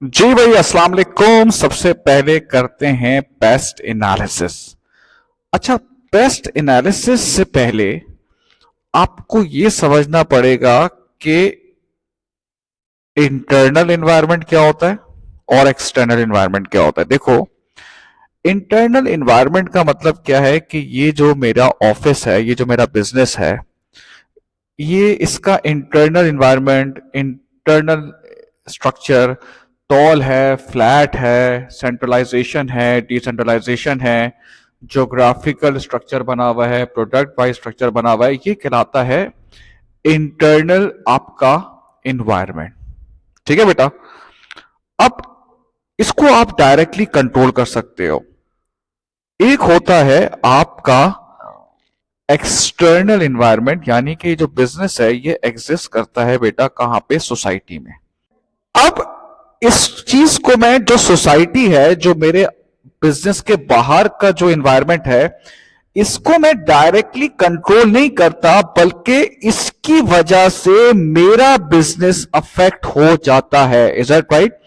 जी भाई, अस्सलाम वालेकुम। सबसे पहले करते हैं पेस्ट एनालिसिस। अच्छा, पेस्ट एनालिसिस से पहले आपको ये समझना पड़ेगा कि इंटरनल एनवायरनमेंट क्या होता है और एक्सटर्नल एनवायरनमेंट क्या होता है। देखो, इंटरनल एनवायरनमेंट का मतलब क्या है कि ये जो मेरा ऑफिस है, ये जो मेरा बिजनेस है, ये इसका internal environment, internal structure tall है, फ्लैट है, सेंट्रलाइजेशन है, डिसेंट्रलाइजेशन है, ज्योग्राफिकल स्ट्रक्चर बना हुआ है, प्रोडक्ट वाइज स्ट्रक्चर बना हुआ है, ये कहलाता है इंटरनल आपका इन्वायरमेंट। ठीक है बेटा। अब इसको आप डायरेक्टली कंट्रोल कर सकते हो। एक होता है आपका एक्सटर्नल इन्वायरमेंट, यानी कि जो बिजनेस है ये एग्जिस्ट करता है बेटा कहां पे, सोसाइटी में। अब इस चीज को मैं, जो सोसाइटी है, जो मेरे बिजनेस के बाहर का जो एनवायरनमेंट है, इसको मैं डायरेक्टली कंट्रोल नहीं करता, बल्कि इसकी वजह से मेरा बिजनेस अफेक्ट हो जाता है। Is that right?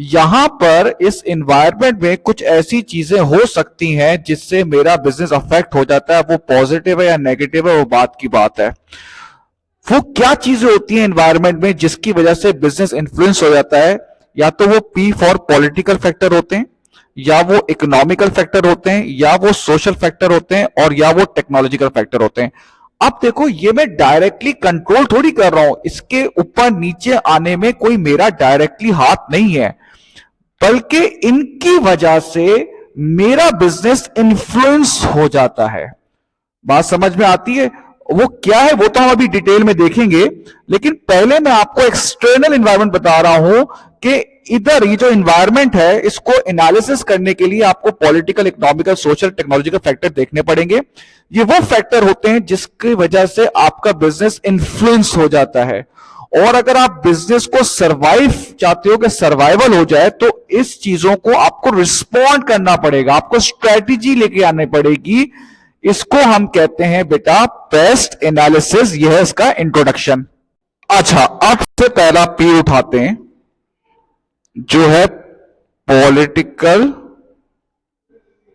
यहां पर इस एनवायरनमेंट में कुछ ऐसी चीजें हो सकती हैं जिससे मेरा बिजनेस अफेक्ट हो जाता है। वो पॉजिटिव है या नेगेटिव है, वो बात की बात है। वो क्या चीजें होती हैं एनवायरनमेंट में जिसकी वजह से बिजनेस इन्फ्लुएंस हो जाता है? या तो वो पी फॉर पॉलिटिकल फैक्टर होते हैं, या वो इकोनॉमिकल फैक्टर होते हैं, या वो सोशल फैक्टर होते हैं, और या वो टेक्नोलॉजिकल फैक्टर होते हैं। अब देखो, ये मैं डायरेक्टली कंट्रोल थोड़ी कर रहा हूं, इसके ऊपर नीचे आने में कोई मेरा डायरेक्टली हाथ नहीं है, बल्कि इनकी वजह से मेरा बिजनेस इन्फ्लुएंस हो जाता है। बात समझ में आती है? वो क्या है वो तो हम अभी डिटेल में देखेंगे, लेकिन पहले मैं आपको एक्सटर्नल एनवायरनमेंट बता रहा हूं कि इधर ये जो एनवायरनमेंट है, इसको एनालिसिस करने के लिए आपको political, economical, social, technological factor देखने पड़ेंगे। ये वो फैक्टर होते हैं जिसकी वजह से आपका बिजनेस इन्फ्लुएंस हो जाता है। और अगर आप बिजनेस को सरवाइव चाहते हो कि सर्वाइवल हो जाए, तो इस चीजों को आपको रिस्पॉन्ड करना पड़ेगा, आपको स्ट्रेटेजी लेके आनी पड़ेगी। इसको हम कहते हैं बेटा पेस्ट एनालिसिस। यह है इसका इंट्रोडक्शन। अच्छा, अब से पहला पी उठाते हैं, जो है पॉलिटिकल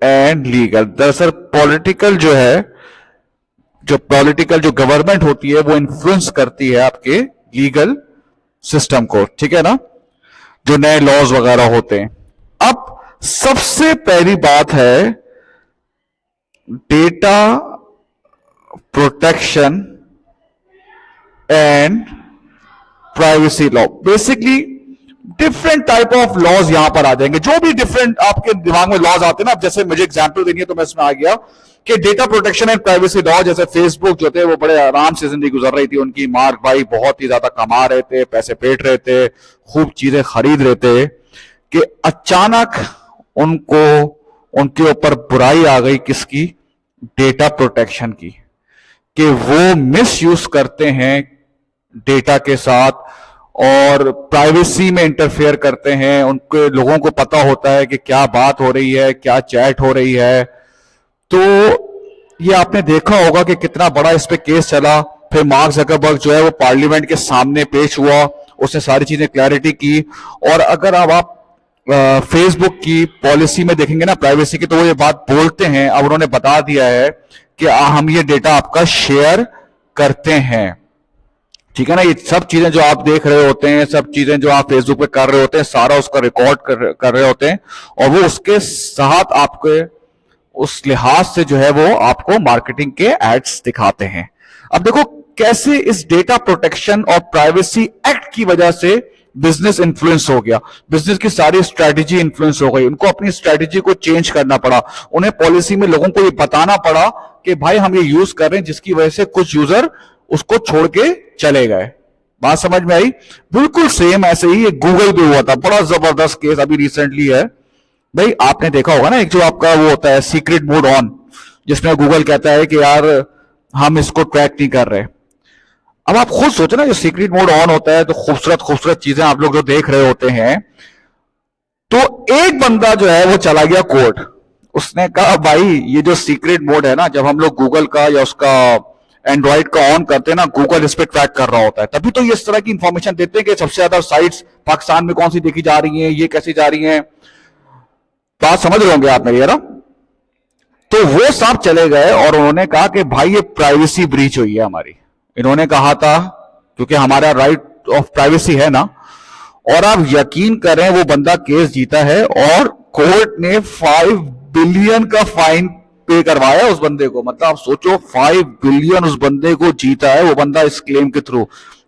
एंड लीगल। दरअसल पॉलिटिकल जो है, जो पॉलिटिकल जो गवर्नमेंट होती है, वो इन्फ्लुएंस करती है आपके लीगल सिस्टम को। ठीक है ना? जो नए लॉज वगैरह होते हैं। अब सबसे पहली बात है data protection and privacy law. Basically different type of laws यहां पर आ जाएंगे, जो भी डिफरेंट आपके दिमाग में लॉज आते हैं ना। अब जैसे मुझे एग्जांपल देनी है तो मैं इसमें आ गया कि data protection and privacy law. जैसे फेसबुक जो थे, वो बड़े आराम से जिंदगी गुजर रही थी उनकी, मार्क भाई बहुत ही ज्यादा कमा रहे थे, पैसे पेट रहे थे, खूब चीजें खरीद रहे थे, कि अचानक उनको, उनके ऊपर बुराई आ गई। किसकी? डेटा प्रोटेक्शन की। कि वो मिस यूज करते हैं डेटा के साथ और प्राइवेसी में इंटरफेयर करते हैं। उनके लोगों को पता होता है कि क्या बात हो रही है, क्या चैट हो रही है। तो ये आपने देखा होगा कि कितना बड़ा इस पे केस चला। फिर मार्क जकरबर्ग जो है वो पार्लियामेंट के सामने पेश हुआ, उसने सारी चीजें क्लैरिटी की। और अगर अब आप फेसबुक की पॉलिसी में देखेंगे ना प्राइवेसी की, तो वो ये बात बोलते हैं, अब उन्होंने बता दिया है कि हम ये डेटा आपका शेयर करते हैं। ठीक है ना? ये सब चीजें जो आप देख रहे होते हैं, सब चीजें जो आप फेसबुक पे कर रहे होते हैं, सारा उसका रिकॉर्ड कर रहे होते हैं, और वो उसके साथ आपके उस लिहाज से जो है वो आपको मार्केटिंग के एड्स दिखाते हैं। अब देखो कैसे इस डेटा प्रोटेक्शन और प्राइवेसी एक्ट की वजह से बिजनेस इन्फ्लुएंस हो गया। बिजनेस की सारी स्ट्रेटेजी इन्फ्लुएंस हो गई, उनको अपनी स्ट्रेटेजी को चेंज करना पड़ा। उन्हें पॉलिसी में लोगों को ये बताना पड़ा कि भाई हम ये यूज कर रहे हैं, जिसकी वजह से कुछ यूजर उसको छोड़ के चले गए। बात समझ में आई? बिल्कुल सेम ऐसे ही एक गूगल पे हुआ था, बड़ा जबरदस्त केस अभी रिसेंटली है। भाई आपने देखा होगा ना, एक जो आपका वो होता है सीक्रेट मोड ऑन, जिसमें गूगल कहता है कि यार हम इसको ट्रैक नहीं कर रहे। अब आप खुद सोचो ना, जो सीक्रेट मोड ऑन होता है तो खूबसूरत खूबसूरत चीजें आप लोग जो देख रहे होते हैं, तो एक बंदा जो है वो चला गया कोर्ट। उसने कहा भाई ये जो सीक्रेट मोड है ना, जब हम लोग गूगल का या उसका एंड्रॉइड का ऑन करते हैं ना, गूगल इस पे ट्रैक कर रहा होता है, तभी तो ये इस तरह की इंफॉर्मेशन देते हैं कि सबसे ज्यादा साइट्स पाकिस्तान में कौन सी देखी जा रही हैं, ये कैसी जा रही हैं। बात समझ रहे होंगे आप मेरी, है ना। तो वो साहब चले गए और उन्होंने कहा कि भाई ये प्राइवेसी ब्रीच हुई है हमारी। इन्होंने कहा था क्योंकि हमारा राइट ऑफ प्राइवेसी है ना, और आप यकीन करें वो बंदा केस जीता है और कोर्ट ने 5 बिलियन का फाइन पे करवाया उस बंदे को। मतलब आप सोचो 5 बिलियन उस बंदे को जीता है वो बंदा इस क्लेम के थ्रू।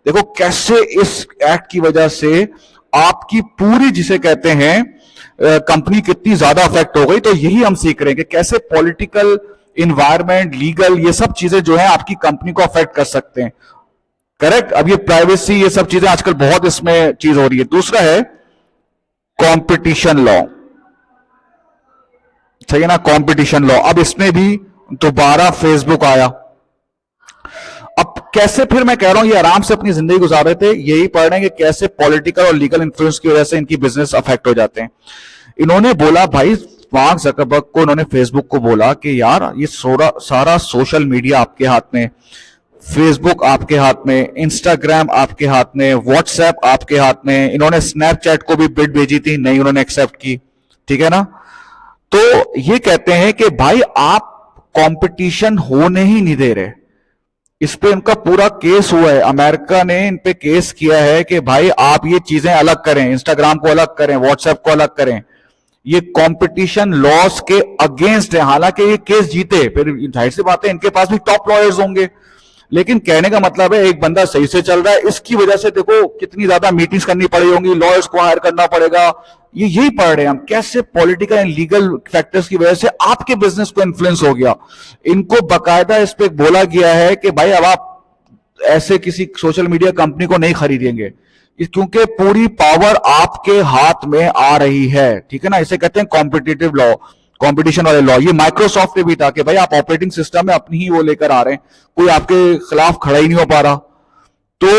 देखो कैसे इस एक्ट की वजह से आपकी पूरी जिसे कहते हैं कंपनी कितनी ज्यादा अफेक्ट हो गई। तो यही हम सीख रहे हैं कि कैसे पॉलिटिकल, इन्वायरमेंट, लीगल, ये सब चीजें जो है आपकी कंपनी को अफेक्ट कर सकते हैं। करेक्ट। अब ये प्राइवेसी, ये सब चीजें आजकल बहुत इसमें चीज हो रही है। दूसरा है कंपटीशन लॉ, सही है ना, कंपटीशन लॉ। अब इसमें भी दोबारा फेसबुक आया। अब कैसे, फिर मैं कह रहा हूं ये आराम से अपनी जिंदगी गुजार रहे थे, यही पढ़ रहे हैं कि कैसे पॉलिटिकल और लीगल इन्फ्लुएंस की वजह से इनकी बिजनेस अफेक्ट हो जाते हैं। इन्होंने बोला भाई, मार्क जकरबर्ग को, उन्होंने फेसबुक को बोला कि यार ये सारा सोशल मीडिया आपके हाथ में, फेसबुक आपके हाथ में, इंस्टाग्राम आपके हाथ में, व्हाट्सएप आपके हाथ में। इन्होंने स्नैपचैट को भी बिड भेजी थी, नहीं उन्होंने एक्सेप्ट की, ठीक है ना। तो ये कहते हैं कि भाई आप कंपटीशन होने ही नहीं दे रहे। इस पे इनका पूरा केस हुआ है, अमेरिका ने इन पे केस किया है कि भाई आप ये चीजें अलग करें, इंस्टाग्राम को अलग करें, व्हाट्सएप को अलग करें। ये कंपटीशन लॉस के अगेंस्ट है। हालांकि ये केस जीते, फिर जाहिर सी बात है इनके पास भी टॉप लॉयर्स होंगे, लेकिन कहने का मतलब है एक बंदा सही से चल रहा है, इसकी वजह से देखो कितनी ज्यादा मीटिंग्स करनी पड़ी होंगी, लॉयर्स को हायर करना पड़ेगा। ये यही पढ़ रहे हैं हम, कैसे पॉलिटिकल एंड लीगल फैक्टर्स की वजह से आपके बिजनेस को इन्फ्लुएंस हो गया। इनको बकायदा इस पे बोला गया है कि भाई अब आप ऐसे किसी सोशल मीडिया कंपनी को नहीं खरीदेंगे, क्योंकि पूरी पावर आपके हाथ में आ रही है, ठीक है ना। इसे कहते हैं कॉम्पिटिटिव लॉ, कंपटीशन वाले लॉ। ये माइक्रोसॉफ्ट ने भी था कि भाई आप ऑपरेटिंग सिस्टम में अपनी ही वो लेकर आ रहे हैं, कोई आपके खिलाफ खड़ा ही नहीं हो पा रहा। तो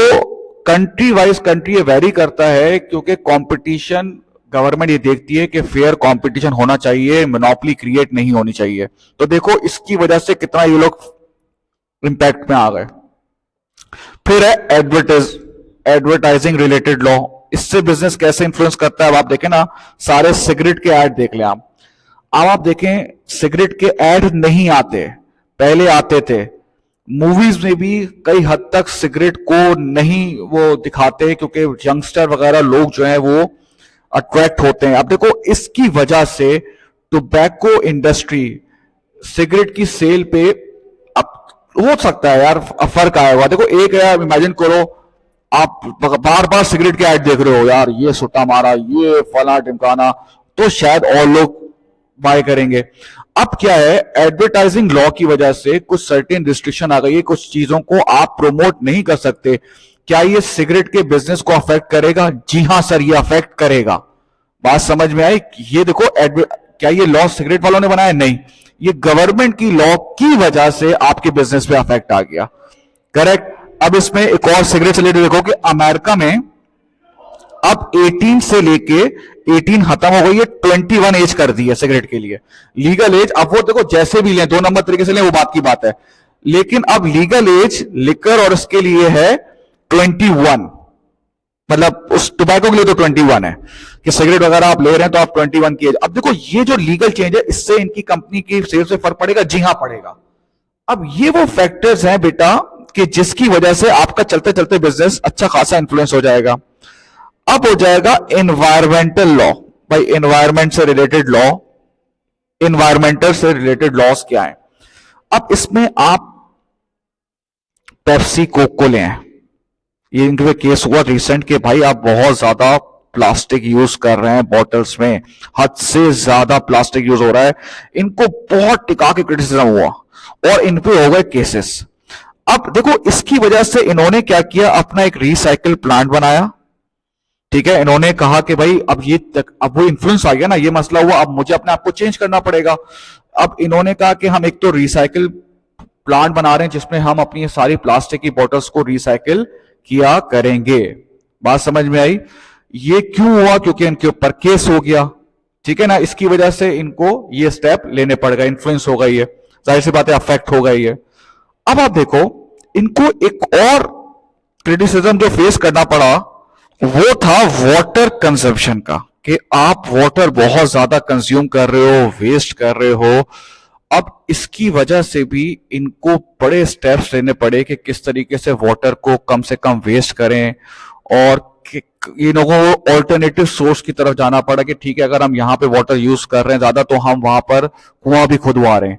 कंट्री वाइज कंट्री ये वेरी करता है, क्योंकि कंपटीशन, गवर्नमेंट ये देखती है कि फेयर कंपटीशन होना चाहिए, मोनोपोली क्रिएट नहीं होनी चाहिए। तो देखो इसकी वजह से कितना ये लोग इंपैक्ट में आ गए। फिर है एडवर्टाइजिंग रिलेटेड लॉ। इससे बिजनेस कैसे इंफ्लुएंस करता है। अब आप देखें ना, सारे सिगरेट के ऐड देख लें आप। अब आप देखें सिगरेट के ऐड नहीं आते, पहले आते थे। मूवीज में भी कई हद तक सिगरेट को नहीं वो दिखाते, क्योंकि यंगस्टर वगैरह लोग जो है वो अट्रैक्ट होते हैं। अब देखो इसकी वजह से टोबैको इंडस्ट्री, सिगरेट की सेल पे अब हो सकता है यार फर्क आया हुआ। देखो एक है, इमेजिन करो आप बार बार सिगरेट के ऐड देख रहे हो, यार ये सुट्टा मारा, ये फला टिमकाना, तो शायद और लोग बाय करेंगे। अब क्या है, एडवर्टाइजिंग लॉ की वजह से कुछ सर्टेन रिस्ट्रिक्शन आ गई है, कुछ चीजों को आप प्रोमोट नहीं कर सकते। क्या ये सिगरेट के बिजनेस को अफेक्ट करेगा? जी हां सर, ये अफेक्ट करेगा। बात समझ में आई? ये देखो क्या ये लॉ सिगरेट वालों ने बनाया? नहीं, ये गवर्नमेंट की लॉ की वजह से आपके बिजनेस पे अफेक्ट आ गया। करेक्ट। अब इसमें एक और सिगरेट से रिलेटेड देखो कि अमेरिका में अब 18 से लेके 18 खत्म हो गई है, 21 एज कर दी है सिगरेट के लिए लीगल एज। अब वो देखो जैसे भी लें, 2 नंबर तरीके से लें, वो बात की बात है, लेकिन अब लीगल एज लिकर और इसके लिए है 21। मतलब उस टोबैको के लिए तो 21 है कि सिगरेट वगैरह आप ले रहे हैं तो आप 21 की एज। अब देखो ये जो लीगल चेंज है, इससे इनकी कंपनी की सेल से फर्क पड़ेगा? जी हां पड़ेगा। अब ये वो फैक्टर्स हैं बेटा कि जिसकी वजह से आपका चलते चलते बिजनेस अच्छा खासा इंफ्लुएंस हो जाएगा। अब हो जाएगा एनवायरमेंटल लॉ। भाई एनवायरमेंट से रिलेटेड लॉ, एनवायरमेंटल से रिलेटेड लॉस क्या है? अब इसमें आप पेप्सी कोक को लें, ये इनके केस हुआ रिसेंट के भाई आप बहुत ज्यादा प्लास्टिक यूज कर रहे हैं बॉटल्स में, हद से ज्यादा प्लास्टिक यूज हो रहा है। इनको बहुत टिका के क्रिटिसिज्म हुआ और इन पे हो गए केसेस। अब देखो इसकी वजह से इन्होंने क्या किया, अपना एक रिसाइकिल प्लांट बनाया, ठीक है। इन्होंने कहा कि भाई अब वो इन्फ्लुएंस आ गया ना, ये मसला हुआ, अब मुझे अपने आप को चेंज करना पड़ेगा। अब इन्होंने कहा कि हम एक तो रिसाइकिल प्लांट बना रहे हैं जिसमें हम अपनी सारी प्लास्टिक की बोतल्स को रिसाइकिल किया करेंगे। बात समझ में आई? ये क्यों हुआ? क्योंकि इनके ऊपर केस हो गया, ठीक है ना। इसकी वजह से इनको ये स्टेप लेने पड़ गए, इन्फ्लुएंस हो गई है, जाहिर सी बात है अफेक्ट हो गई है। अब आप देखो इनको एक और क्रिटिसिज्म जो फेस करना पड़ा वो था वाटर कंजम्पशन का, कि आप वाटर बहुत ज्यादा कंज्यूम कर रहे हो, वेस्ट कर रहे हो। अब इसकी वजह से भी इनको बड़े स्टेप्स लेने पड़े कि किस तरीके से वाटर को कम से कम वेस्ट करें, और इन लोगों को ऑल्टरनेटिव सोर्स की तरफ जाना पड़ा कि ठीक है, अगर हम यहाँ पे वाटर यूज कर रहे हैं ज्यादा तो हम वहां पर कुआं भी खुदवा रहे हैं,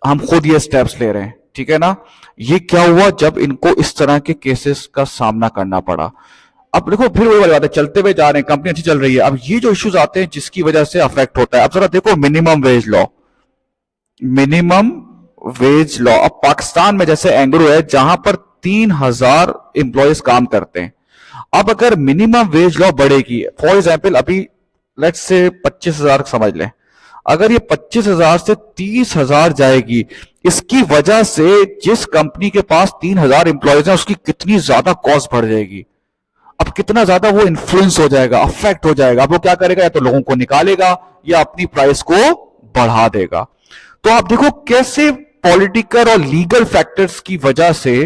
हम खुद ये स्टेप्स ले रहे हैं, ठीक है ना। ये क्या हुआ जब इनको इस तरह के केसेस का सामना करना पड़ा। अब देखो फिर वही वाली बात है, चलते हुए जा रहे हैं, कंपनी अच्छी चल रही है, अब ये जो इश्यूज आते हैं जिसकी वजह से अफेक्ट होता है। अब जरा देखो minimum wage law, minimum wage law. अब पाकिस्तान में जैसे एंग्रो है जहां पर 3,000 एम्प्लॉयज काम करते हैं। अब अगर मिनिमम वेज लॉ बढ़ेगी, फॉर एग्जाम्पल अभी लेट्स से 25,000 समझ लें, अगर ये 25,000 से 30,000 जाएगी, इसकी वजह से जिस कंपनी के पास 3,000 एम्प्लॉयज हैं उसकी कितनी ज्यादा कॉस्ट बढ़ जाएगी। अब कितना ज्यादा वो इन्फ्लुएंस हो जाएगा, अफेक्ट हो जाएगा। अब वो क्या करेगा, या तो लोगों को निकालेगा या अपनी प्राइस को बढ़ा देगा। तो आप देखो कैसे पॉलिटिकल और लीगल फैक्टर्स की वजह से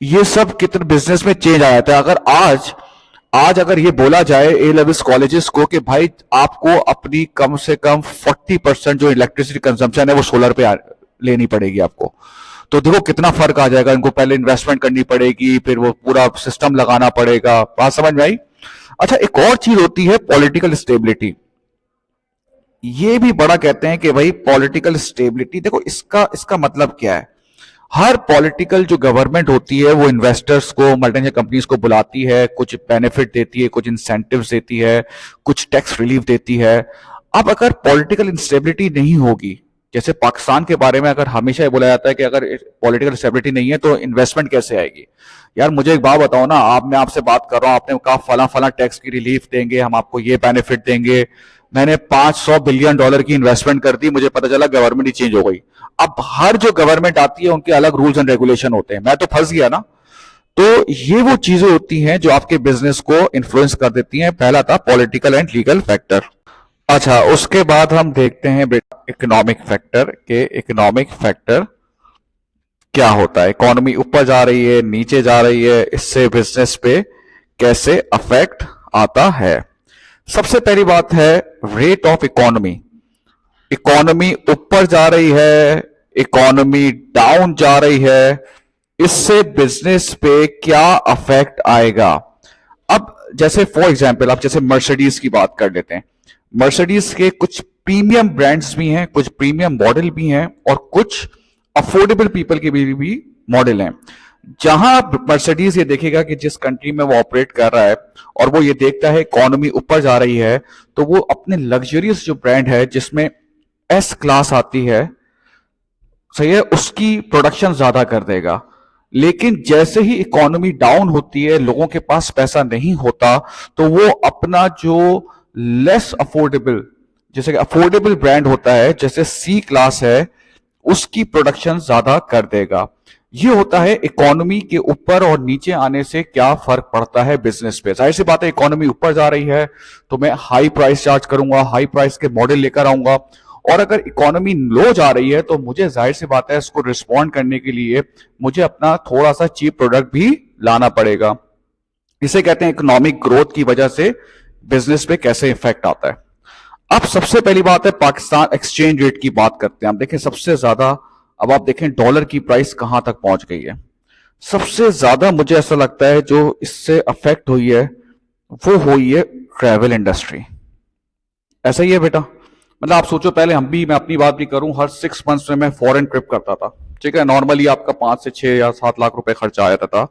ये सब कितने बिजनेस में चेंज आया था। अगर आज अगर ये बोला जाए ए लेवल्स कॉलेजेस को कि भाई आपको अपनी कम से कम 40% जो इलेक्ट्रिसिटी कंजम्पशन है वो सोलर पे लेनी पड़ेगी आपको, तो देखो कितना फर्क आ जाएगा। इनको पहले इन्वेस्टमेंट करनी पड़ेगी, फिर वो पूरा सिस्टम लगाना पड़ेगा। बात समझ में आई। अच्छा, एक और चीज होती है पॉलिटिकल स्टेबिलिटी। ये भी बड़ा कहते हैं कि भाई पॉलिटिकल स्टेबिलिटी, देखो इसका मतलब क्या है। हर पॉलिटिकल जो गवर्नमेंट होती है वो इन्वेस्टर्स को, मल्टीनेशनल कंपनीज को बुलाती है, कुछ बेनिफिट देती है, कुछ इंसेंटिव्स देती है, कुछ टैक्स रिलीफ देती है। अब अगर पॉलिटिकल इंस्टेबिलिटी नहीं होगी, जैसे पाकिस्तान के बारे में अगर हमेशा ये बोला जाता है कि अगर पॉलिटिकल स्टेबिलिटी नहीं है तो इन्वेस्टमेंट कैसे आएगी। यार मुझे एक बात बताओ ना, मैं आपसे बात कर रहा हूं, आपने कहा फला फला टैक्स की रिलीफ देंगे, हम आपको ये बेनिफिट देंगे, मैंने $500 बिलियन की इन्वेस्टमेंट कर दी, मुझे पता चला गवर्नमेंट ही चेंज हो गई। अब हर जो गवर्नमेंट आती है उनके अलग रूल्स एंड रेगुलेशन होते हैं, मैं तो फंस गया ना। तो ये वो चीजें होती हैं जो आपके बिजनेस को इन्फ्लुएंस कर देती हैं। पहला था पॉलिटिकल एंड लीगल फैक्टर। अच्छा, उसके बाद हम देखते हैं इकोनॉमिक फैक्टर के। इकोनॉमिक फैक्टर क्या होता है, इकोनॉमी ऊपर जा रही है, नीचे जा रही है, इससे बिजनेस पे कैसे अफेक्ट आता है। सबसे पहली बात है रेट ऑफ इकोनॉमी। इकोनॉमी ऊपर जा रही है, इकोनॉमी डाउन जा रही है, इससे बिजनेस पे क्या अफेक्ट आएगा। अब जैसे फॉर एग्जांपल आप जैसे मर्सिडीज की बात कर लेते हैं। मर्सिडीज के कुछ प्रीमियम ब्रांड्स भी हैं, कुछ प्रीमियम मॉडल भी हैं, और कुछ अफोर्डेबल पीपल के भी मॉडल हैं। जहां मर्सिडीज ये देखेगा कि जिस कंट्री में वो ऑपरेट कर रहा है और वो ये देखता है इकोनॉमी ऊपर जा रही है, तो वो अपने लग्जरियस जो ब्रांड है जिसमें एस क्लास आती है, सही है, उसकी प्रोडक्शन ज्यादा कर देगा। लेकिन जैसे ही इकोनॉमी डाउन होती है, लोगों के पास पैसा नहीं होता, तो वो अपना जो लेस अफोर्डेबल, जैसे अफोर्डेबल ब्रांड होता है, जैसे सी क्लास है, उसकी प्रोडक्शन ज्यादा कर देगा। ये होता है इकोनॉमी के ऊपर और नीचे आने से क्या फर्क पड़ता है बिजनेस पे। जाहिर सी बात है, इकोनॉमी ऊपर जा रही है तो मैं हाई प्राइस चार्ज करूंगा, हाई प्राइस के मॉडल लेकर आऊंगा। और अगर इकोनॉमी लो जा रही है तो मुझे जाहिर सी बात है इसको रिस्पॉन्ड करने के लिए मुझे अपना थोड़ा सा चीप प्रोडक्ट भी लाना पड़ेगा। इसे कहते हैं इकोनॉमिक ग्रोथ की वजह से बिजनेस पे कैसे इफेक्ट आता है। अब सबसे पहली बात है पाकिस्तान एक्सचेंज रेट की बात करते हैं। हम देखें सबसे ज्यादा, अब आप देखें डॉलर की प्राइस कहां तक पहुंच गई है। सबसे ज्यादा मुझे ऐसा लगता है जो इससे अफेक्ट हुई है वो हुई है ट्रैवल इंडस्ट्री। ऐसा ही है बेटा, मतलब आप सोचो, पहले मैं अपनी बात भी करूं, हर 6 मंथ्स में मैं फॉरेन ट्रिप करता था, ठीक है, नॉर्मली आपका 5 से 6 या 7 लाख रुपए खर्चा आ जाता था।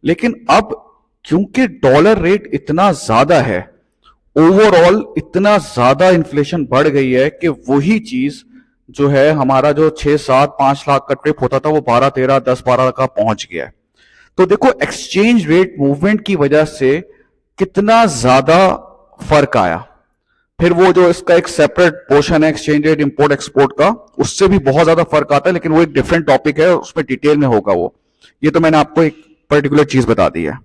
लेकिन अब क्योंकि डॉलर रेट इतना ज्यादा है, ओवरऑल इतना ज्यादा इन्फ्लेशन बढ़ गई है कि वही चीज जो है हमारा जो 6-7 5 लाख का ट्रिप होता था वो 12-13 10-12 का पहुंच गया है। तो देखो एक्सचेंज रेट मूवमेंट की वजह से कितना ज्यादा फर्क आया। फिर वो जो इसका एक सेपरेट पोर्शन है एक्सचेंज रेट इंपोर्ट एक्सपोर्ट का, उससे भी बहुत ज्यादा फर्क आता है, लेकिन वो एक डिफरेंट टॉपिक है, उसमें डिटेल में होगा वो। ये तो मैंने आपको एक पर्टिकुलर चीज बता दी है।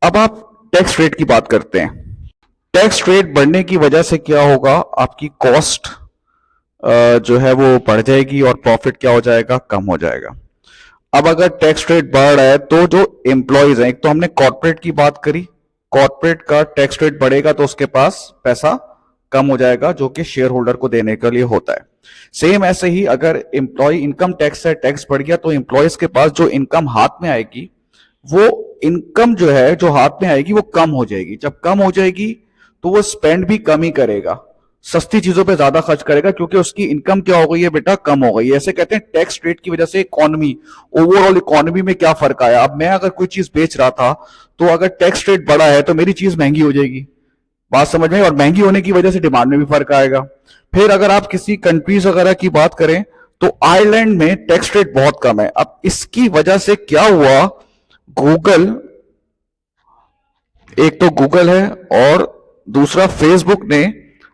अब आप टैक्स रेट की बात करते हैं। टैक्स रेट बढ़ने की वजह से क्या होगा, आपकी कॉस्ट जो है वो बढ़ जाएगी और प्रॉफिट क्या हो जाएगा, कम हो जाएगा। अब अगर टैक्स रेट बढ़ रहा है तो जो एम्प्लॉयज हैं, एक तो हमने कॉर्पोरेट की बात करी, कॉर्पोरेट का टैक्स रेट बढ़ेगा तो उसके पास पैसा कम हो जाएगा जो कि शेयर होल्डर को देने के लिए होता है। सेम ऐसे ही अगर एम्प्लॉय इनकम टैक्स है, टैक्स बढ़ गया तो एम्प्लॉयज के पास जो इनकम हाथ में आएगी, वो इनकम जो है जो हाथ में आएगी वो कम हो जाएगी। जब कम हो जाएगी तो वो स्पेंड भी कम ही करेगा, सस्ती चीजों पे ज्यादा खर्च करेगा, क्योंकि उसकी इनकम क्या हो गई है बेटा, कम हो गई है। ऐसे कहते हैं टैक्स रेट की वजह से इकोनॉमी, ओवरऑल इकोनॉमी में क्या फर्क आया। अब मैं अगर कोई चीज बेच रहा था तो अगर टैक्स रेट बढ़ा है तो मेरी चीज महंगी हो जाएगी, बात समझ में, और महंगी होने की वजह से डिमांड में भी फर्क आएगा। फिर अगर आप किसी कंट्रीज वगैरह की बात करें तो आयरलैंड में टैक्स रेट बहुत कम है। अब इसकी वजह से क्या हुआ, गूगल, एक तो गूगल है और दूसरा फेसबुक ने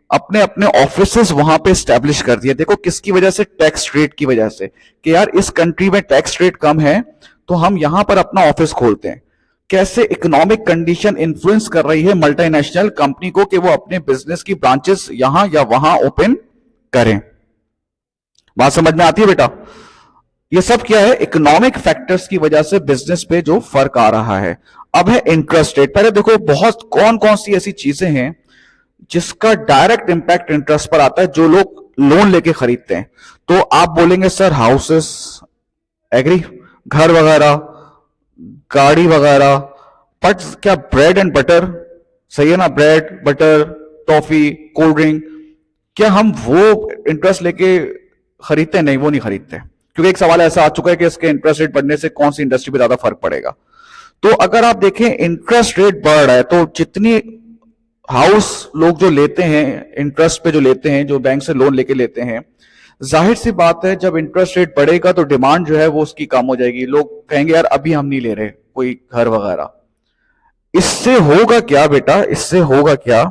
अपने अपने ऑफिसेस वहां पे स्टैब्लिश कर दिए। देखो किसकी वजह से, टैक्स रेट की वजह से, कि यार इस कंट्री में टैक्स रेट कम है तो हम यहां पर अपना ऑफिस खोलते हैं। कैसे इकोनॉमिक कंडीशन इन्फ्लुएंस कर रही है मल्टीनेशनल कंपनी को कि वो अपने बिजनेस की ब्रांचेस यहां या वहां ओपन करें। बात समझ में आती है बेटा? ये सब क्या है, इकोनॉमिक फैक्टर्स की वजह से बिजनेस पे जो फर्क आ रहा है। अब है इंटरेस्ट रेट। पहले देखो बहुत कौन कौन सी ऐसी चीजें हैं जिसका डायरेक्ट इंपैक्ट इंटरेस्ट पर आता है जो लोग लोन लेके खरीदते हैं। तो आप बोलेंगे सर हाउसेस, एग्री, घर वगैरह, गाड़ी वगैरह, बट क्या ब्रेड एंड बटर, सही है ना, bread butter, toffee, cold drink, क्या हम वो इंटरेस्ट लेके खरीदते हैं? नहीं, वो नहीं खरीदते, क्योंकि एक सवाल ऐसा आ चुका है कि इसके इंटरेस्ट रेट बढ़ने से कौन सी इंडस्ट्री पे ज्यादा फर्क पड़ेगा। तो अगर आप देखें इंटरेस्ट रेट बढ़ रहा है तो जितनी हाउस लोग जो लेते हैं इंटरेस्ट पे, जो लेते हैं, जो बैंक से लोन लेके लेते हैं, जाहिर सी बात है जब इंटरेस्ट रेट बढ़ेगा तो डिमांड जो है वो उसकी कम हो जाएगी। लोग कहेंगे यार अभी हम नहीं ले रहे कोई घर वगैरह। इससे होगा क्या बेटा, इससे होगा क्या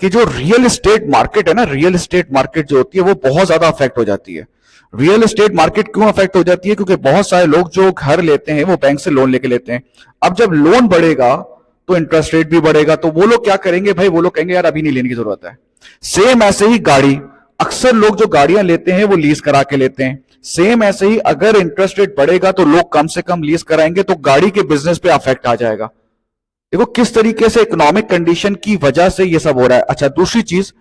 कि जो रियल एस्टेट मार्केट है ना, रियल एस्टेट मार्केट जो होती है वो बहुत ज्यादा अफेक्ट हो जाती है। रियल एस्टेट मार्केट क्यों अफेक्ट हो जाती है? क्योंकि बहुत सारे लोग जो घर लेते हैं वो बैंक से लोन लेके लेते हैं। अब जब लोन बढ़ेगा तो इंटरेस्ट रेट भी बढ़ेगा, तो वो लोग क्या करेंगे भाई, वो लोग कहेंगे यार अभी नहीं लेने की जरूरत है। सेम ऐसे ही गाड़ी, अक्सर लोग जो गाड़ियां लेते हैं वो लीज करा के लेते हैं। सेम ऐसे ही अगर इंटरेस्ट रेट बढ़ेगा तो लोग कम से कम लीज कराएंगे, तो गाड़ी के बिजनेस पे अफेक्ट आ जाएगा। देखो किस तरीके से इकोनॉमिक कंडीशन की वजह से ये सब हो रहा है। अच्छा दूसरी चीज,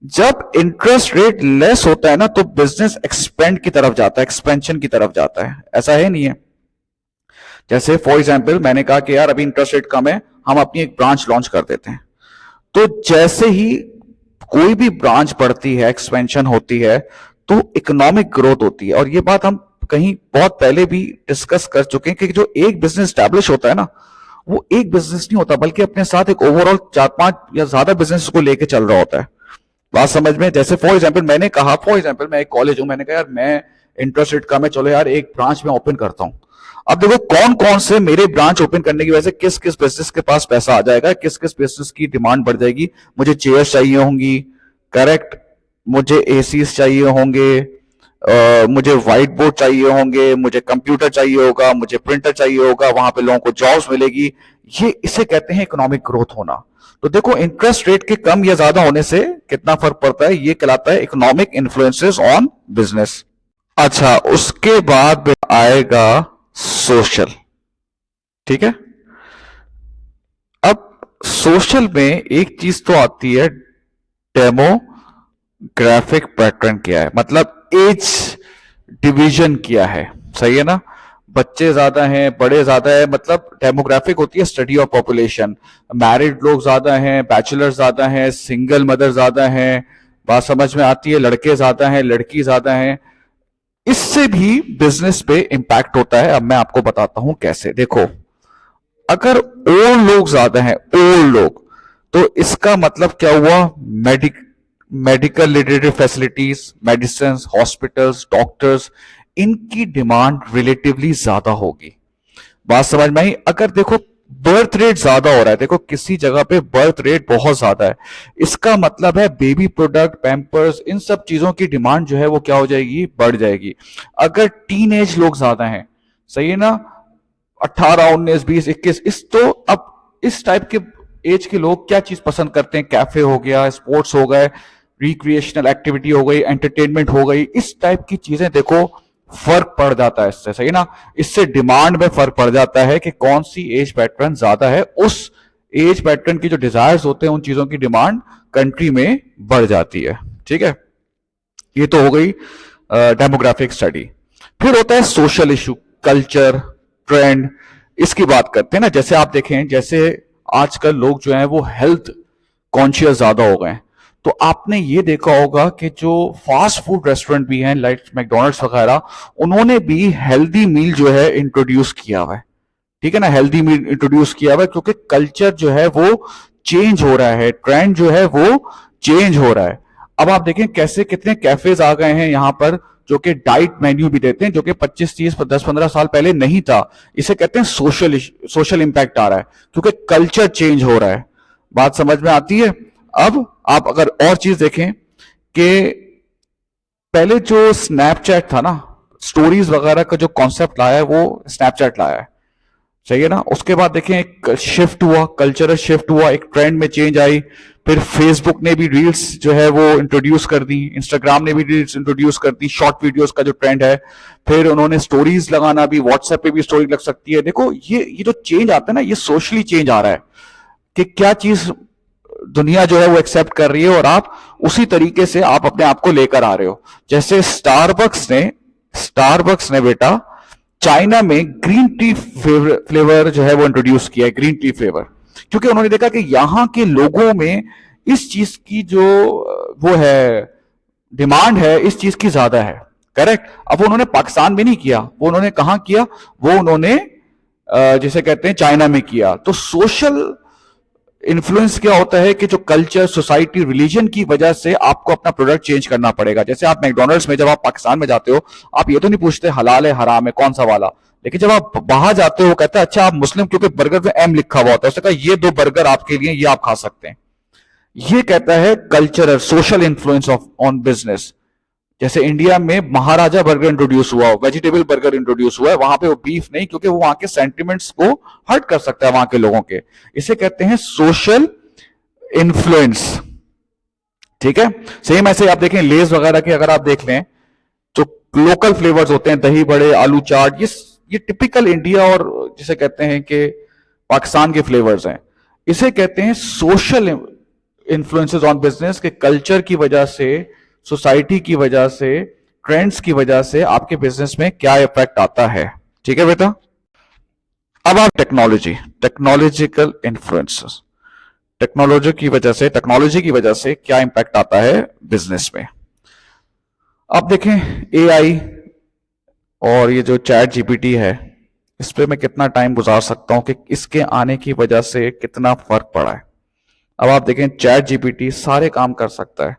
जब इंटरेस्ट रेट लेस होता है ना तो बिजनेस एक्सपेंड की तरफ जाता है, एक्सपेंशन की तरफ जाता है, ऐसा है नहीं है? जैसे फॉर एग्जाम्पल मैंने कहा कि यार अभी इंटरेस्ट रेट कम है, हम अपनी एक ब्रांच लॉन्च कर देते हैं। तो जैसे ही कोई भी ब्रांच बढ़ती है, एक्सपेंशन होती है, तो इकोनॉमिक ग्रोथ होती है। और ये बात हम कहीं बहुत पहले भी डिस्कस कर चुके हैं कि जो एक बिजनेस स्टैब्लिश होता है ना, वो एक बिजनेस नहीं होता बल्कि अपने साथ एक ओवरऑल 4-5 या ज्यादा बिजनेस को लेके चल रहा होता है। बात समझ में? जैसे फॉर एग्जाम्पल मैंने कहा, फॉर एग्जाम्पल मैं एक कॉलेज हूं, मैंने कहा यार मैं इंटरेस्ट रेट कम है, चलो यार एक ब्रांच में ओपन करता हूं। अब देखो कौन कौन से मेरे ब्रांच ओपन करने की वजह से किस किस बिजनेस के पास पैसा आ जाएगा, किस किस बिजनेस की डिमांड बढ़ जाएगी। मुझे चेयर्स चाहिए होंगी, करेक्ट, मुझे एसीज चाहिए होंगे, मुझे व्हाइट बोर्ड चाहिए होंगे, मुझे कंप्यूटर चाहिए होगा, मुझे प्रिंटर चाहिए होगा, वहां पे लोगों को जॉब्स मिलेगी। ये इसे कहते हैं इकोनॉमिक ग्रोथ होना। तो देखो इंटरेस्ट रेट के कम या ज्यादा होने से कितना फर्क पड़ता है, ये कहलाता है इकोनॉमिक इन्फ्लुएंसेस ऑन बिजनेस। अच्छा उसके बाद आएगा सोशल, ठीक है। अब सोशल में एक चीज तो आती है, डेमोग्राफिक पैटर्न क्या है, मतलब एज डिवीजन क्या है, सही है ना। बच्चे ज्यादा हैं, बड़े ज्यादा है, मतलब डेमोग्राफिक होती है स्टडी ऑफ पॉपुलेशन। मैरिड लोग ज्यादा हैं, बैचलर ज्यादा हैं, सिंगल मदर ज्यादा हैं, बात समझ में आती है, लड़के ज्यादा हैं, लड़की ज्यादा हैं। इससे भी बिजनेस पे इंपैक्ट होता है। अब मैं आपको बताता हूं कैसे। देखो अगर ओल्ड लोग ज्यादा हैं, ओल्ड लोग, तो इसका मतलब क्या हुआ, medical related facilities, medicine, hospitals, doctors, इनकी डिमांड रिलेटिवली ज्यादा होगी। बात समझ में आई? अगर देखो बर्थ रेट ज्यादा हो रहा है, देखो किसी जगह पे बर्थ रेट बहुत ज्यादा है, इसका मतलब है बेबी प्रोडक्ट, पैम्पर्स, इन सब चीजों की डिमांड जो है वो क्या हो जाएगी, बढ़ जाएगी। अगर टीन एज लोग ज्यादा हैं, सही है ना, 18, 19, 20, 21, इस तो अब इस टाइप के एज के लोग क्या चीज पसंद करते हैं, कैफे हो गया, स्पोर्ट्स हो गए, रिक्रिएशनल एक्टिविटी हो गई, एंटरटेनमेंट हो गई, इस टाइप की चीजें देखो फर्क पड़ जाता है इससे, सही ना। इससे डिमांड में फर्क पड़ जाता है कि कौन सी एज पैटर्न ज्यादा है, उस एज पैटर्न की जो डिजायर्स होते हैं उन चीजों की डिमांड कंट्री में बढ़ जाती है। ठीक है, ये तो हो गई डेमोग्राफिक स्टडी। फिर होता है सोशल इशू, कल्चर, ट्रेंड। इसकी बात करते हैं ना, जैसे आप देखें, जैसे आजकल लोग जो हैं वो हेल्थ कॉन्शियस ज्यादा हो गए हैं। तो आपने ये देखा होगा कि जो फास्ट फूड रेस्टोरेंट भी हैं लाइक मैकडोनल्ड्स वगैरह, उन्होंने भी हेल्दी मील जो है इंट्रोड्यूस किया हुआ है। ठीक है ना, हेल्दी मील इंट्रोड्यूस किया हुआ है क्योंकि कल्चर जो है वो चेंज हो रहा है, ट्रेंड जो है वो चेंज हो रहा है। अब आप देखें कैसे कितने कैफेज आ गए हैं यहाँ पर जो कि डाइट मेन्यू भी देते हैं, जो कि 25, 30, 10, 15 साल पहले नहीं था। इसे कहते हैं सोशल इंपैक्ट आ रहा है क्योंकि कल्चर चेंज हो रहा है। बात समझ में आती है। अब आप अगर और चीज देखें कि पहले जो स्नैपचैट था ना, स्टोरीज वगैरह का जो कॉन्सेप्ट लाया है वो स्नैपचैट लाया है, सही है ना। उसके बाद देखें एक शिफ्ट हुआ, कल्चरल शिफ्ट हुआ, एक ट्रेंड में चेंज आई। फिर फेसबुक ने भी रील्स जो है वो इंट्रोड्यूस कर दी, इंस्टाग्राम ने भी रील्स इंट्रोड्यूस कर दी, शॉर्ट वीडियोस का जो ट्रेंड है। फिर उन्होंने स्टोरीज लगाना भी, व्हाट्सएप पे भी स्टोरी लग सकती है। देखो ये जो चेंज आता है ना, ये सोशली चेंज आ रहा है कि क्या चीज दुनिया जो है वो एक्सेप्ट कर रही है और आप उसी तरीके से आप अपने आप को लेकर आ रहे हो। जैसे स्टारबक्स ने बेटा चाइना में ग्रीन टी फ्लेवर जो है वो इंट्रोड्यूस किया है, ग्रीन टी फ्लेवर, क्योंकि उन्होंने देखा कि यहां के लोगों में इस चीज की जो वो है डिमांड है, इस चीज की ज्यादा है। करेक्ट। अब वो उन्होंने पाकिस्तान में नहीं किया, वो उन्होंने कहां किया, वो उन्होंने जिसे कहते हैं चाइना में किया। तो सोशल इन्फ्लुएंस क्या होता है कि जो कल्चर, सोसाइटी, रिलीजन की वजह से आपको अपना प्रोडक्ट चेंज करना पड़ेगा। जैसे आप मैकडोनल्ड्स में जब आप पाकिस्तान में जाते हो, आप ये तो नहीं पूछते हलाल है हराम है कौन सा वाला, लेकिन जब आप बाहर जाते हो कहते हैं अच्छा आप मुस्लिम, क्योंकि बर्गर में एम लिखा हुआ होता है, उसने कहा ये 2 बर्गर आपके लिए, ये आप खा सकते हैं। ये कहता है cultural social influence of on business. जैसे इंडिया में महाराजा बर्गर इंट्रोड्यूस हुआ, वेजिटेबल बर्गर इंट्रोड्यूस हुआ है, वहां पे वो बीफ नहीं, क्योंकि वो वहां के सेंटिमेंट्स को हर्ट कर सकता है वहां के लोगों के। इसे कहते हैं सोशल इन्फ्लुएंस। ठीक है। सेम ऐसे आप देखें लेज वगैरह के, अगर आप देख लें जो लोकल फ्लेवर्स होते हैं, दही बड़े, आलू चाट, ये टिपिकल इंडिया और जिसे कहते हैं कि पाकिस्तान के फ्लेवर्स हैं। इसे कहते हैं सोशल इन्फ्लुएंसेस ऑन बिजनेस के कल्चर की वजह से, सोसाइटी की वजह से, ट्रेंड्स की वजह से आपके बिजनेस में क्या इफेक्ट आता है। ठीक है बेटा। अब आप टेक्नोलॉजिकल इन्फ्लुएंसेस, टेक्नोलॉजी की वजह से क्या इंपैक्ट आता है बिजनेस में। अब देखें एआई और ये जो चैट जीपीटी है, इस पे मैं कितना टाइम गुजार सकता हूं कि इसके आने की वजह से कितना फर्क पड़ा है। अब आप देखें चैट जीपीटी सारे काम कर सकता है,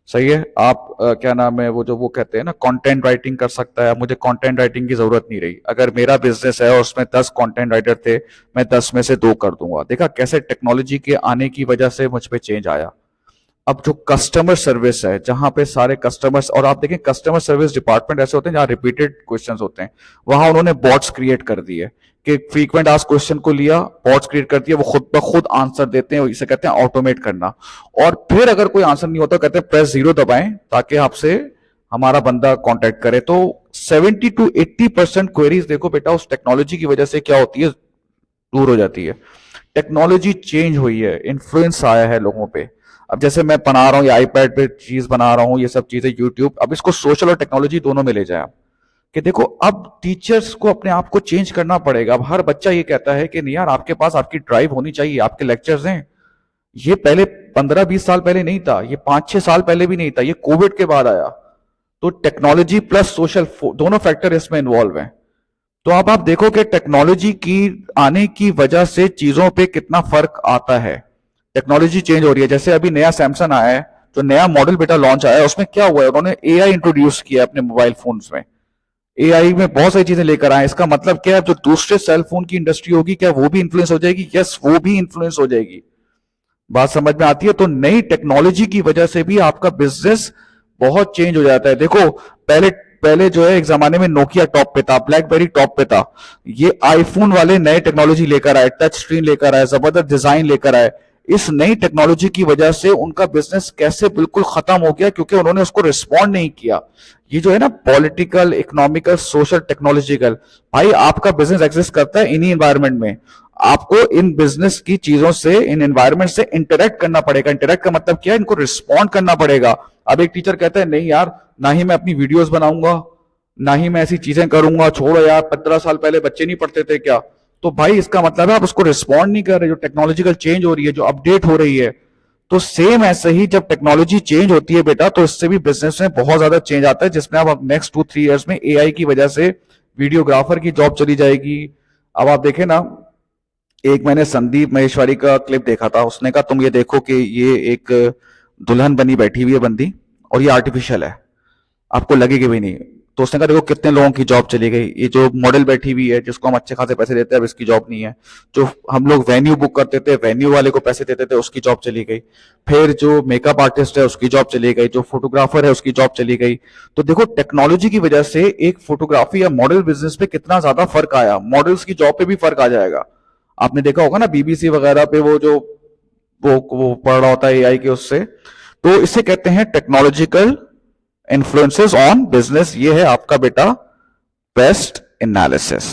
सही है। आप क्या नाम है वो कहते हैं ना कंटेंट राइटिंग कर सकता है। मुझे कंटेंट राइटिंग की जरूरत नहीं रही, अगर मेरा बिजनेस है और उसमें 10 कंटेंट राइटर थे, मैं 10 में से 2 कर दूंगा। देखा कैसे टेक्नोलॉजी के आने की वजह से मुझ पे चेंज आया। अब जो कस्टमर सर्विस है, जहां पे सारे कस्टमर्स, और आप देखें कस्टमर सर्विस डिपार्टमेंट ऐसे होते हैं जहां रिपीटेड क्वेश्चंस होते हैं, वहां उन्होंने बॉट्स क्रिएट कर दिए कि फ्रीक्वेंट आस्क क्वेश्चन को लिया, बॉट्स क्रिएट कर दिया, वो खुद ब खुद आंसर देते हैं। इसे कहते हैं ऑटोमेट करना। और फिर अगर कोई आंसर नहीं होता कहते हैं प्रेस 0 दबाएं ताकि आपसे हमारा बंदा कांटेक्ट करे। तो 70 to 80% क्वेरीज देखो बेटा उस टेक्नोलॉजी की वजह से क्या होती है, दूर हो जाती है। टेक्नोलॉजी चेंज हुई है, इन्फ्लुएंस आया है लोगों पे। अब जैसे मैं बना रहा हूँ, ये आईपैड पे चीज बना रहा हूँ, ये सब चीजें यूट्यूब, अब इसको सोशल और टेक्नोलॉजी दोनों में ले जाए आप कि देखो अब टीचर्स को अपने आप को चेंज करना पड़ेगा। अब हर बच्चा ये कहता है कि नहीं यार आपके पास आपकी ड्राइव होनी चाहिए, आपके लेक्चर्स हैं। ये पहले 15-20 साल पहले नहीं था, ये 5-6 साल पहले भी नहीं था, ये कोविड के बाद आया। तो टेक्नोलॉजी प्लस सोशल दोनों फैक्टर इसमें इन्वॉल्व हैं। तो अब आप देखो कि टेक्नोलॉजी की आने की वजह से चीजों पे कितना फर्क आता है। टेक्नोलॉजी चेंज हो रही है। जैसे अभी नया सैमसंग आया है, जो नया मॉडल बेटा लॉन्च आया है, उसमें क्या हुआ है, उन्होंने एआई इंट्रोड्यूस किया अपने मोबाइल फोन्स में। एआई में बहुत सारी चीजें लेकर आए। इसका मतलब क्या है, जो दूसरे सेल फोन की इंडस्ट्री होगी क्या वो भी इन्फ्लुएंस हो जाएगी? यस, वो भी इन्फ्लुएंस हो जाएगी। बात समझ में आती है। तो नई टेक्नोलॉजी की वजह से भी आपका बिजनेस बहुत चेंज हो जाता है। देखो पहले जो है एक जमाने में नोकिया टॉप पे था, ब्लैकबेरी टॉप पे था, ये आईफोन वाले नए टेक्नोलॉजी लेकर आए, टच स्क्रीन लेकर आए, जबरदस्त डिजाइन लेकर आए, इस नई टेक्नोलॉजी की वजह से उनका बिजनेस कैसे बिल्कुल खत्म हो गया, क्योंकि उन्होंने उसको रिस्पॉन्ड नहीं किया। ये जो है ना पॉलिटिकल, इकोनॉमिकल, सोशल, टेक्नोलॉजिकल, भाई आपका बिजनेस एग्जिस्ट करता है इन्हीं एनवायरनमेंट में। आपको इन बिजनेस की चीजों से, इन एनवायरनमेंट से इंटरेक्ट करना पड़ेगा। इंटरेक्ट का मतलब क्या है, इनको रिस्पॉन्ड करना पड़ेगा। अब एक टीचर कहता है नहीं यार, ना ही मैं अपनी वीडियोस बनाऊंगा, ना ही मैं ऐसी चीजें करूंगा, छोड़ो यार 15 साल पहले बच्चे नहीं पढ़ते थे क्या। तो भाई इसका मतलब है आप उसको रिस्पॉन्ड नहीं कर रहे, जो टेक्नोलॉजिकल चेंज हो रही है, जो अपडेट हो रही है। तो सेम ऐसे ही जब टेक्नोलॉजी चेंज होती है बेटा, तो इससे भी बिजनेस में बहुत ज्यादा चेंज आता है, जिसमें अब नेक्स्ट 2-3 ईयर्स में एआई की वजह से वीडियोग्राफर की जॉब चली जाएगी। अब आप देखें ना, एक मैंने संदीप महेश्वरी का क्लिप देखा था, उसने कहा तुम ये देखो कि ये एक दुल्हन बनी बैठी हुई है बंदी, और ये आर्टिफिशियल है, आपको लगेगी भी नहीं। तो उसने कहा देखो कितने लोगों की जॉब चली गई, ये जो मॉडल बैठी हुई है जिसको हम अच्छे खासे पैसे देते हैं, अब इसकी जॉब नहीं है। जो हम लोग वेन्यू बुक करते थे, वेन्यू वाले को पैसे देते थे, उसकी जॉब चली गई। फिर जो मेकअप आर्टिस्ट है उसकी जॉब चली गई, जो फोटोग्राफर है उसकी जॉब चली गई। तो देखो टेक्नोलॉजी की वजह से एक फोटोग्राफी या मॉडल बिजनेस पे कितना ज्यादा फर्क आया, मॉडल्स की जॉब पे भी फर्क आ जाएगा। आपने देखा होगा ना बीबीसी वगैरह पे वो जो वो पढ़ रहा होता है एआई के उससे। तो इसे कहते हैं टेक्नोलॉजिकल इन्फ्लुएंसेस ऑन बिजनेस। ये है आपका बेटा बेस्ट एनालिसिस।